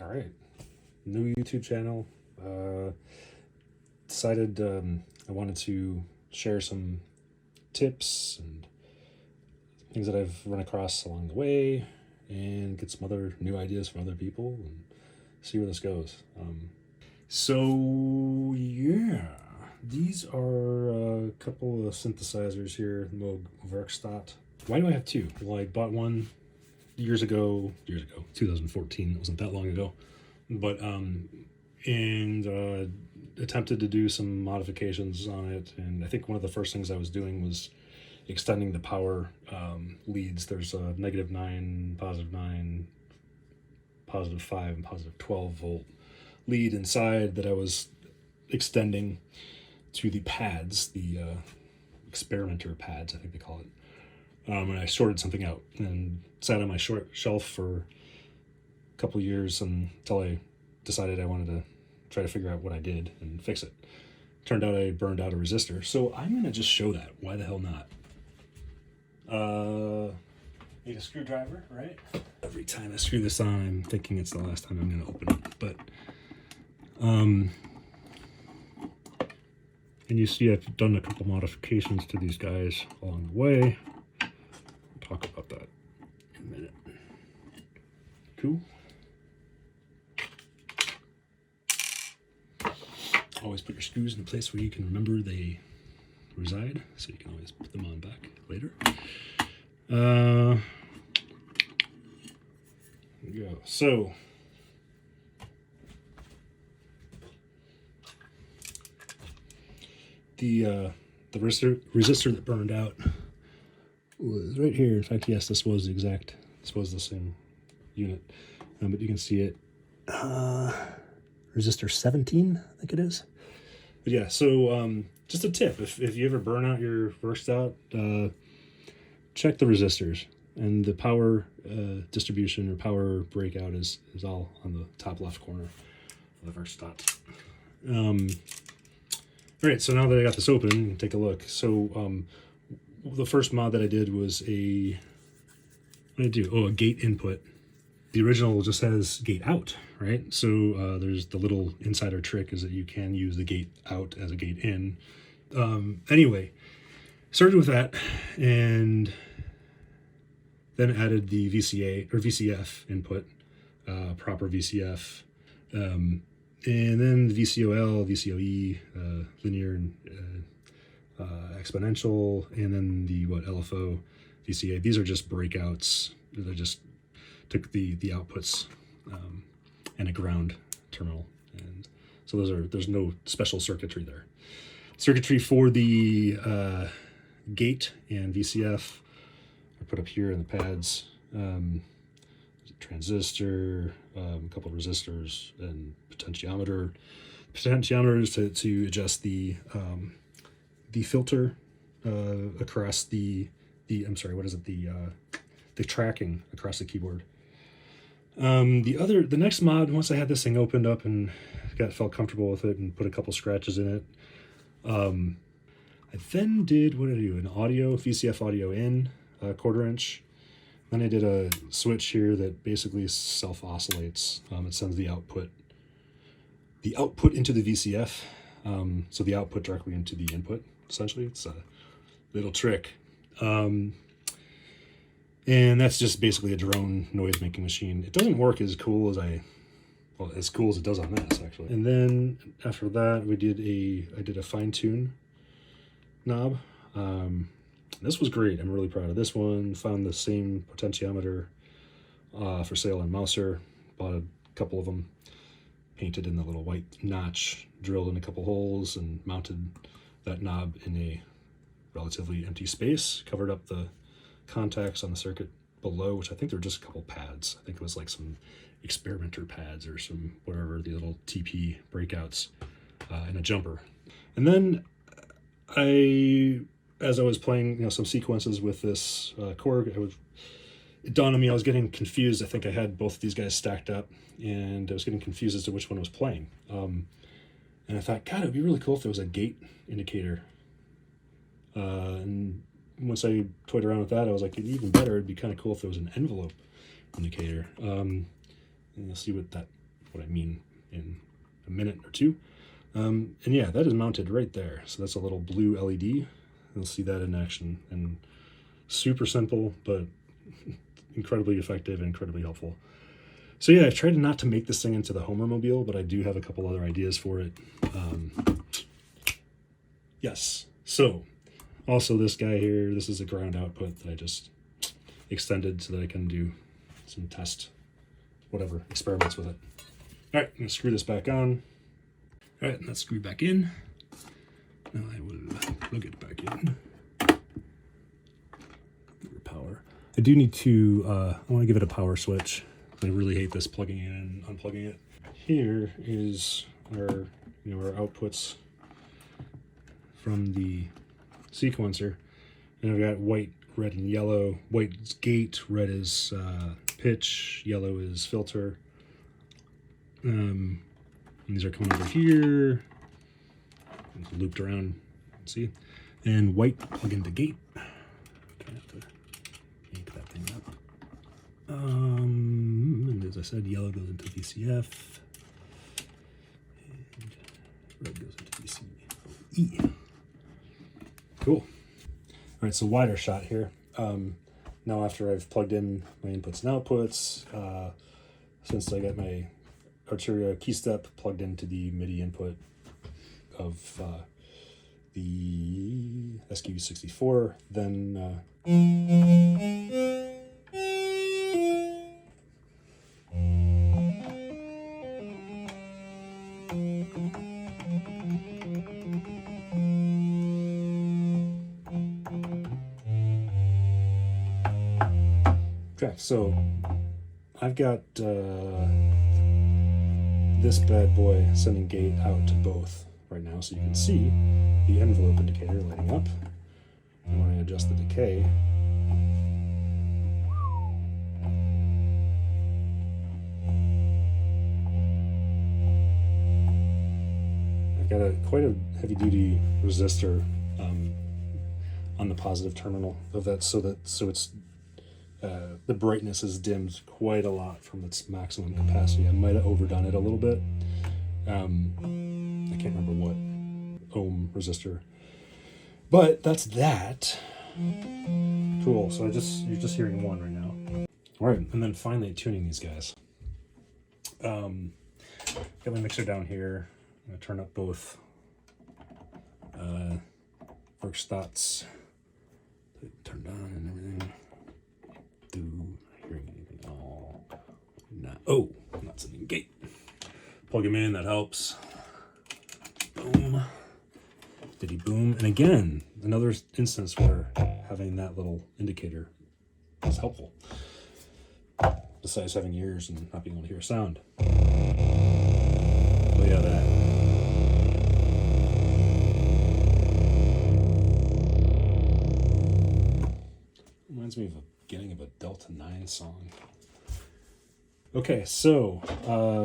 All right, new YouTube channel. Decided I wanted to share some tips and things that I've run across along the way and get some other new ideas from other people and see where this goes. So yeah, these are a couple of synthesizers here, moog werkstatt. Why do I have two? Well, I bought one years ago, 2014. It wasn't that long ago, but attempted to do some modifications on it. And I think one of the first things I was doing was extending the power leads. There's a -9, +9, +5, and +12 volt lead inside that I was extending to the pads, the experimenter pads, I think they call it. And I sorted something out and sat on my shelf for a couple years until I decided I wanted to try to figure out what I did and fix it. Turned out I burned out a resistor, so I'm going to just show that. Why the hell not? Need a screwdriver, right? Every time I screw this on, I'm thinking it's the last time I'm going to open it. But, and you see I've done a couple modifications to these guys along the way. We'll talk about that in a minute. Cool. Always put your screws in a place where you can remember they reside, so you can always put them on back later. There we go. So the resistor that burned out was right here. In fact, yes, this was the same unit, but you can see it. Resistor 17, I think it is. But yeah, so just a tip, if you ever burn out your werkstatt, check the resistors, and the power distribution or power breakout is all on the top left corner of the werkstatt. All right, so now that I got this open, take a look. So the first mod that I did was what did I do? Oh, a gate input. The original just has gate out, right? So there's the little insider trick is that you can use the gate out as a gate in. Anyway, started with that and then added the VCA or VCF input, proper VCF, and then the VCOL, VCOE, linear and exponential, and then the LFO, VCA. These are just breakouts. They're just took the outputs and a ground terminal, and so there's no special circuitry there. Circuitry for the gate and VCF are put up here in the pads. Transistor, a couple of resistors, and potentiometer. Potentiometer is to adjust the filter across the tracking across the keyboard. The next mod, once I had this thing opened up and felt comfortable with it and put a couple scratches in it, I then did, what did I do? An audio, VCF audio in, 1/4 inch. Then I did a switch here that basically self-oscillates. It sends the output into the VCF, so the output directly into the input, essentially. It's a little trick. And that's just basically a drone noise-making machine. It doesn't work as cool as as cool as it does on this, actually. And then after that, I did a fineTune knob. This was great. I'm really proud of this one. Found the same potentiometer for sale on Mouser. Bought a couple of them, painted in the little white notch, drilled in a couple holes, and mounted that knob in a relatively empty space. Covered up the contacts on the circuit below, which I think they're just a couple pads. I think it was like some experimenter pads or some whatever, the little TP breakouts, and a jumper. And then as I was playing, some sequences with this Korg, it dawned on me I was getting confused. I think I had both of these guys stacked up, and I was getting confused as to which one was playing. And I thought, God, it'd be really cool if there was a gate indicator. And once I toyed around with that, I was like, even better, it'd be kind of cool if there was an envelope indicator. And you'll see what that what I mean in a minute or two. And yeah, that is mounted right there. So that's a little blue LED. You'll see that in action, and super simple, but incredibly effective and incredibly helpful. So yeah, I've tried not to make this thing into the Homermobile, but I do have a couple other ideas for it. Yes, so also this guy here, this is a ground output that I just extended so that I can do some test, whatever, experiments with it. All right, I'm gonna screw this back on. All right, let's screw back in. Now I will plug it back in. Power. I do need to, I want to give it a power switch. I really hate this plugging in and unplugging it. Here is our, our outputs from the sequencer. And I've got white, red, and yellow. White is gate, red is pitch, yellow is filter. And these are coming over here. It's looped around, see? And white plug into gate. And as I said, yellow goes into VCF, and red goes into VCE. Cool. All right, so wider shot here. Now after I've plugged in my inputs and outputs, since I got my Arturia key step plugged into the MIDI input of the SQ64, then okay, so I've got this bad boy sending gate out to both right now, so you can see the envelope indicator lighting up. And when I adjust the decay, I've got quite a heavy-duty resistor on the positive terminal of that, so it's the brightness is dimmed quite a lot from its maximum capacity. I might have overdone it a little bit. I can't remember what ohm resistor, but that's that. Cool. So you're just hearing one right now. All right, and then finally tuning these guys. Got my mixer down here. I'm gonna turn up both werkstatts, turned on and everything. Hearing anything at all? Not. Oh, not sending gate. Plug him in. That helps. Boom. Diddy boom. And again, another instance where having that little indicator is helpful. Besides having ears and not being able to hear sound. Oh yeah, that. Reminds me of a beginning of a Delta 9 song. Okay, so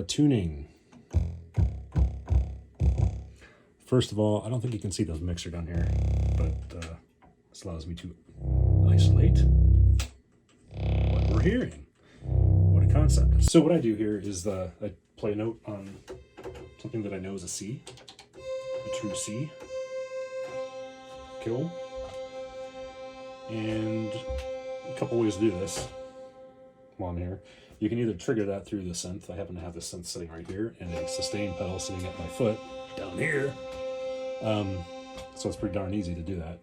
tuning. First of all, I don't think you can see the mixer down here, but this allows me to isolate what we're hearing. What a concept. So what I do here is I play a note on something that I know is a C, a true C. Cool. And a couple ways to do this while I'm here. You can either trigger that through the synth. I happen to have the synth sitting right here and a sustain pedal sitting at my foot down here. So it's pretty darn easy to do that.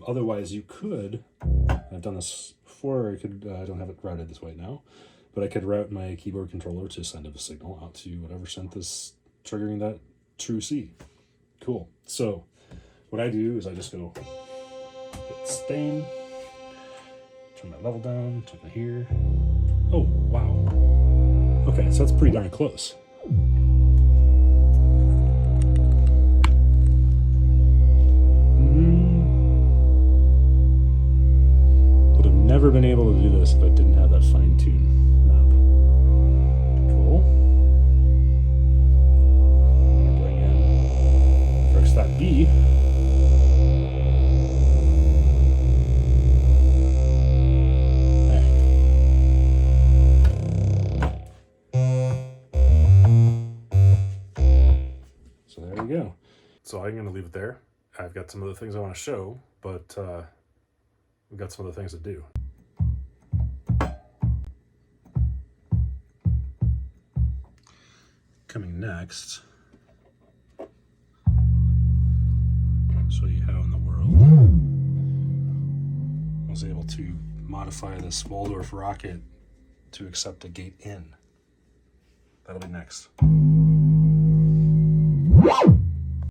Otherwise, you could, I've done this before, I don't have it routed this way now, but I could route my keyboard controller to send a signal out to whatever synth is triggering that true C. Cool. So what I do is I just go hit sustain, turn my level down, turn it here. Oh, wow. Okay, so that's pretty darn close. Would have never been able to do this if I didn't have that fine-tune knob. Cool. I'm gonna bring in werkstatt B. go. So I'm going to leave it there. I've got some other things I want to show, but we've got some other things to do. Coming next, I'll show you how in the world I was able to modify this Waldorf rocket to accept a gate in. That'll be next.